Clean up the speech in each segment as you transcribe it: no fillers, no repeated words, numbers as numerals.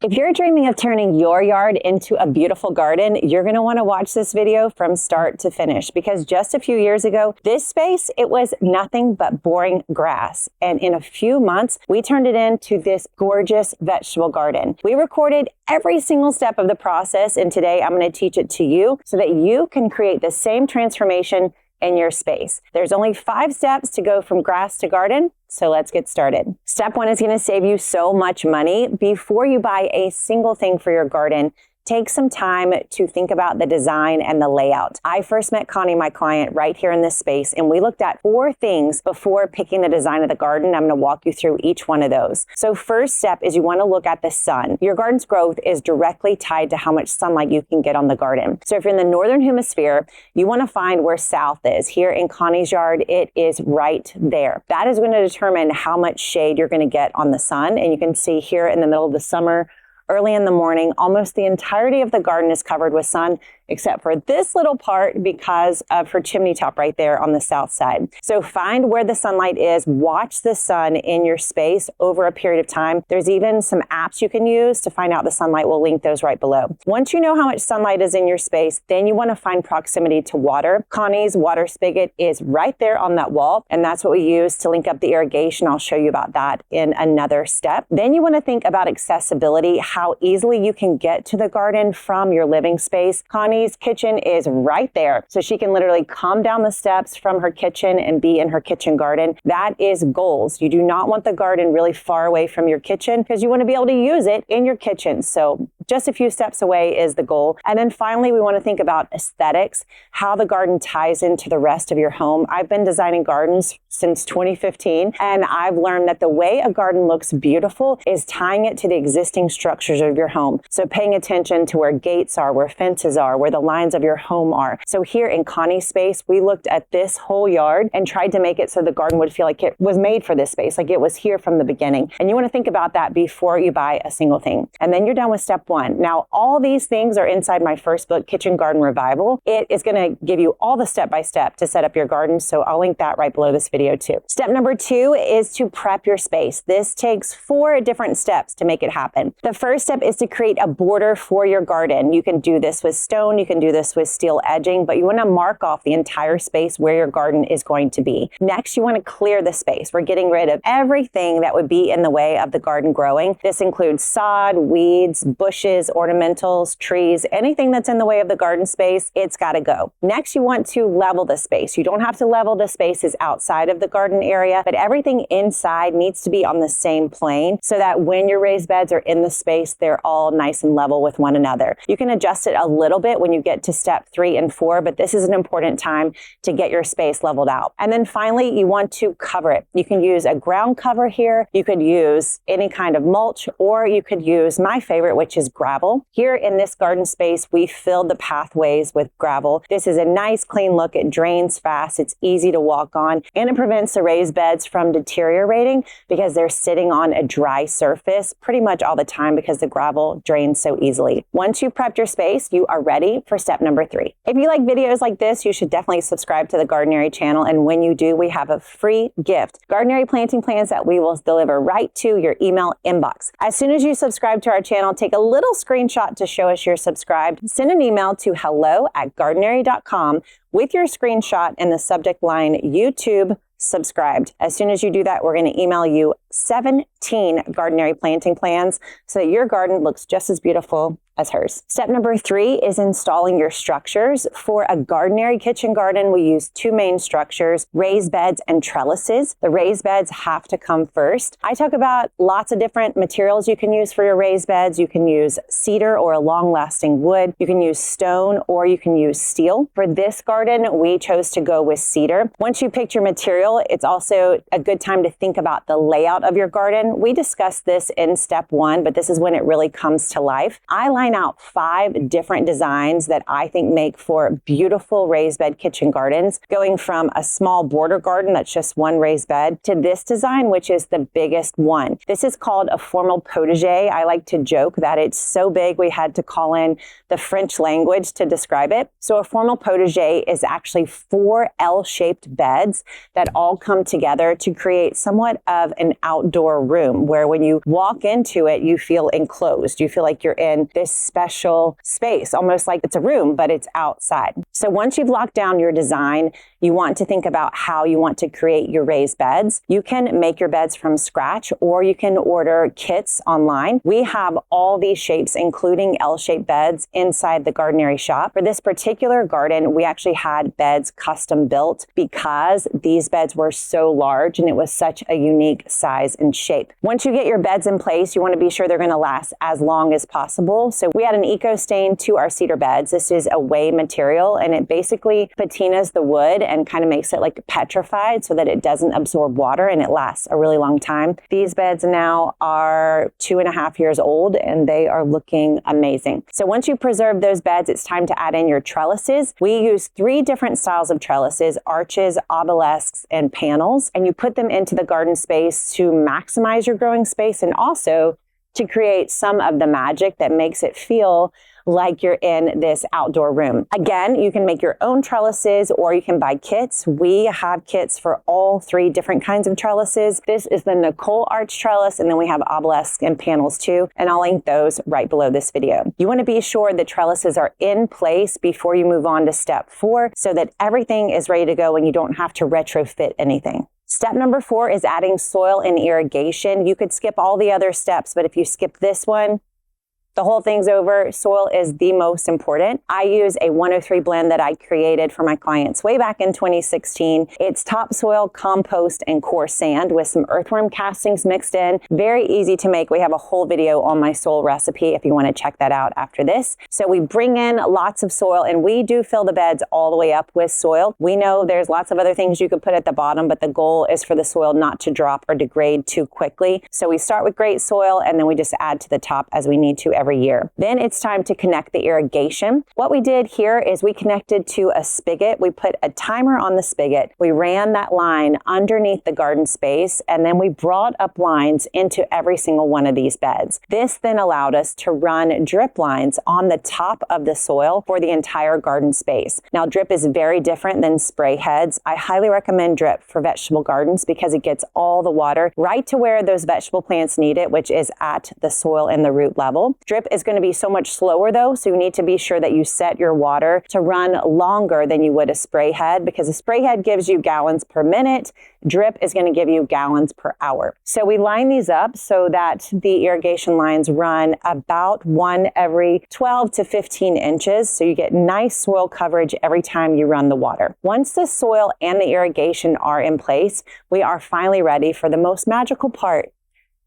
If you're dreaming of turning your yard into a beautiful garden, you're going to want to watch this video from start to finish, because just a few years ago, this space, it was nothing but boring grass. And in a few months, we turned it into this gorgeous vegetable garden. We recorded every single step of the process, and today I'm going to teach it to you so that you can create the same transformation in your space. There's only 5 steps to go from grass to garden. So let's get started. Step 1 is going to save you so much money. Before you buy a single thing for your garden, take some time to think about the design and the layout. I first met Connie, my client, right here in this space, and we looked at 4 things before picking the design of the garden. I'm going to walk you through each one of those. So first step is you want to look at the sun. Your garden's growth is directly tied to how much sunlight you can get on the garden. So if you're in the northern hemisphere, you want to find where south is. Here in Connie's yard, it is right there. That is going to determine how much shade you're going to get on the sun. And you can see here in the middle of the summer, early in the morning, almost the entirety of the garden is covered with sun, except for this little part because of her chimney top right there on the south side. So find where the sunlight is, watch the sun in your space over a period of time. There's even some apps you can use to find out the sunlight. We'll link those right below. Once you know how much sunlight is in your space, then you want to find proximity to water. Connie's water spigot is right there on that wall, and that's what we use to link up the irrigation. I'll show you about that in another step. Then you want to think about accessibility, how easily you can get to the garden from your living space. Connie's kitchen is right there, so she can literally come down the steps from her kitchen and be in her kitchen garden. That is goals. You do not want the garden really far away from your kitchen because you want to be able to use it in your kitchen. So just a few steps away is the goal. And then finally, we want to think about aesthetics, how the garden ties into the rest of your home. I've been designing gardens since 2015, and I've learned that the way a garden looks beautiful is tying it to the existing structures of your home. So paying attention to where gates are, where fences are, where the lines of your home are. So here in Connie's space, we looked at this whole yard and tried to make it so the garden would feel like it was made for this space, like it was here from the beginning. And you want to think about that before you buy a single thing. And then you're done with step 1. Now, all these things are inside my first book, Kitchen Garden Revival. It is going to give you all the step-by-step to set up your garden. So I'll link that right below this video too. Step number 2 is to prep your space. This takes 4 different steps to make it happen. The first step is to create a border for your garden. You can do this with stone, you can do this with steel edging, but you want to mark off the entire space where your garden is going to be. Next, you want to clear the space. We're getting rid of everything that would be in the way of the garden growing. This includes sod, weeds, bushes, ornamentals, trees, anything that's in the way of the garden space, it's got to go. Next, you want to level the space. You don't have to level the spaces outside of the garden area, but everything inside needs to be on the same plane so that when your raised beds are in the space, they're all nice and level with one another. You can adjust it a little bit when you get to step 3 and 4, but this is an important time to get your space leveled out. And then finally, you want to cover it. You can use a ground cover here. You could use any kind of mulch, or you could use my favorite, which is gravel. Here in this garden space, we filled the pathways with gravel. This is a nice clean look. It drains fast. It's easy to walk on, and it prevents the raised beds from deteriorating because they're sitting on a dry surface pretty much all the time because the gravel drains so easily. Once you've prepped your space, you are ready for step number 3. If you like videos like this, you should definitely subscribe to the Gardenary channel. And when you do, we have a free gift, Gardenary planting plans that we will deliver right to your email inbox. As soon as you subscribe to our channel, take a little screenshot to show us you're subscribed. Send an email to hello@gardenary.com with your screenshot and the subject line YouTube subscribed. As soon as you do that, we're going to email you 17 Gardenary planting plans so that your garden looks just as beautiful as hers. Step number 3 is installing your structures. For a Gardenary kitchen garden, we use 2 main structures, raised beds and trellises. The raised beds have to come first. I talk about lots of different materials you can use for your raised beds. You can use cedar or a long-lasting wood. You can use stone or you can use steel. For this garden, we chose to go with cedar. Once you picked your material, it's also a good time to think about the layout of your garden. We discussed this in step 1, but this is when it really comes to life. I like out 5 different designs that I think make for beautiful raised bed kitchen gardens, going from a small border garden that's just one raised bed to this design, which is the biggest one. This is called a formal potager. I like to joke that it's so big we had to call in the French language to describe it. So a formal potager is actually 4 L-shaped beds that all come together to create somewhat of an outdoor room where when you walk into it, you feel enclosed. You feel like you're in this special space, almost like it's a room, but it's outside. So once you've locked down your design, you want to think about how you want to create your raised beds. You can make your beds from scratch, or you can order kits online. We have all these shapes, including L-shaped beds, inside the Gardenary shop. For this particular garden, we actually had beds custom built because these beds were so large and it was such a unique size and shape. Once you get your beds in place, you want to be sure they're going to last as long as possible. So we had an eco stain to our cedar beds. This is a whey material, and it basically patinas the wood and kind of makes it like petrified so that it doesn't absorb water and it lasts a really long time. These beds now are 2.5 years old and they are looking amazing. So once you preserve those beds, it's time to add in your trellises. We use 3 different styles of trellises: arches, obelisks, and panels. And you put them into the garden space to maximize your growing space and also to create some of the magic that makes it feel like you're in this outdoor room. Again, you can make your own trellises or you can buy kits. We have kits for all 3 different kinds of trellises. This is the Nicole Arch trellis, and then we have obelisks and panels too, and I'll link those right below this video. You want to be sure the trellises are in place before you move on to step 4 so that everything is ready to go and you don't have to retrofit anything. Step number 4 is adding soil and irrigation. You could skip all the other steps, but if you skip this one, the whole thing's over. Soil is the most important. I use a 103 blend that I created for my clients way back in 2016. It's topsoil, compost, and coarse sand with some earthworm castings mixed in. Very easy to make. We have a whole video on my soil recipe if you want to check that out after this. So we bring in lots of soil, and we do fill the beds all the way up with soil. We know there's lots of other things you could put at the bottom, but the goal is for the soil not to drop or degrade too quickly. So we start with great soil, and then we just add to the top as we need to every year. Then it's time to connect the irrigation. What we did here is we connected to a spigot. We put a timer on the spigot. We ran that line underneath the garden space, and then we brought up lines into every single one of these beds. This then allowed us to run drip lines on the top of the soil for the entire garden space. Now, drip is very different than spray heads. I highly recommend drip for vegetable gardens because it gets all the water right to where those vegetable plants need it, which is at the soil and the root level. Drip is going to be so much slower though, so you need to be sure that you set your water to run longer than you would a spray head, because a spray head gives you gallons per minute. Drip is going to give you gallons per hour. So we line these up so that the irrigation lines run about one every 12 to 15 inches. So you get nice soil coverage every time you run the water. Once the soil and the irrigation are in place, we are finally ready for the most magical part,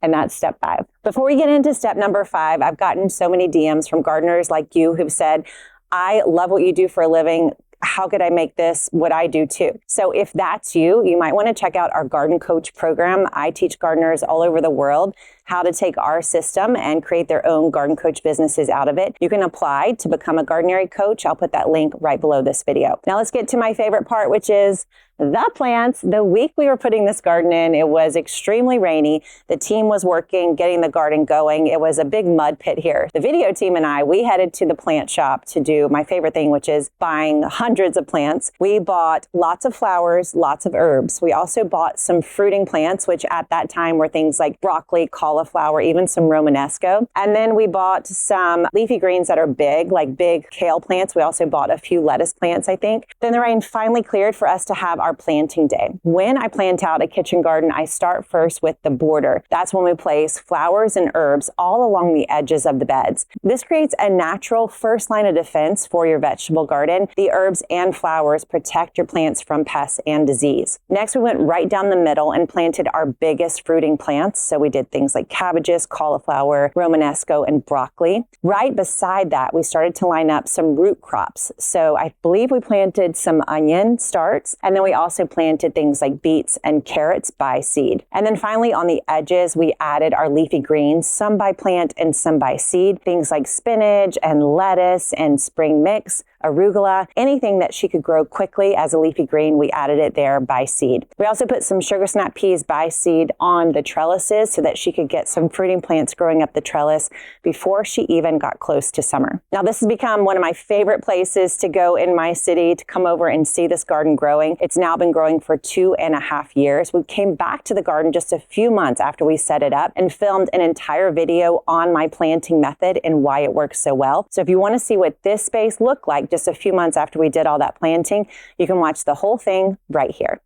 and that's step 5. Before we get into step number 5, I've gotten so many DMs from gardeners like you who've said, I love what you do for a living. How could I make this what I do too? So if that's you, you might want to check out our Garden Coach program. I teach gardeners all over the world how to take our system and create their own garden coach businesses out of it. You can apply to become a Gardenary coach. I'll put that link right below this video. Now let's get to my favorite part, which is the plants. The week we were putting this garden in, it was extremely rainy. The team was working, getting the garden going. It was a big mud pit here. The video team and I, we headed to the plant shop to do my favorite thing, which is buying hundreds of plants. We bought lots of flowers, lots of herbs. We also bought some fruiting plants, which at that time were things like broccoli, cauliflower, even some Romanesco. And then we bought some leafy greens that are big, like big kale plants. We also bought a few lettuce plants, I think. Then the rain finally cleared for us to have our planting day. When I plant out a kitchen garden, I start first with the border. That's when we place flowers and herbs all along the edges of the beds. This creates a natural first line of defense for your vegetable garden. The herbs and flowers protect your plants from pests and disease. Next, we went right down the middle and planted our biggest fruiting plants. So we did things like cabbages, cauliflower, Romanesco, and broccoli. Right beside that, we started to line up some root crops. So I believe we planted some onion starts, and then we also planted things like beets and carrots by seed. And then finally on the edges, we added our leafy greens, some by plant and some by seed, things like spinach and lettuce and spring mix. arugula, anything that she could grow quickly as a leafy green, we added it there by seed. We also put some sugar snap peas by seed on the trellises so that she could get some fruiting plants growing up the trellis before she even got close to summer. Now, this has become one of my favorite places to go in my city to come over and see this garden growing. It's now been growing for 2.5 years. We came back to the garden just a few months after we set it up and filmed an entire video on my planting method and why it works so well. So if you want to see what this space looked like just a few months after we did all that planting, you can watch the whole thing right here.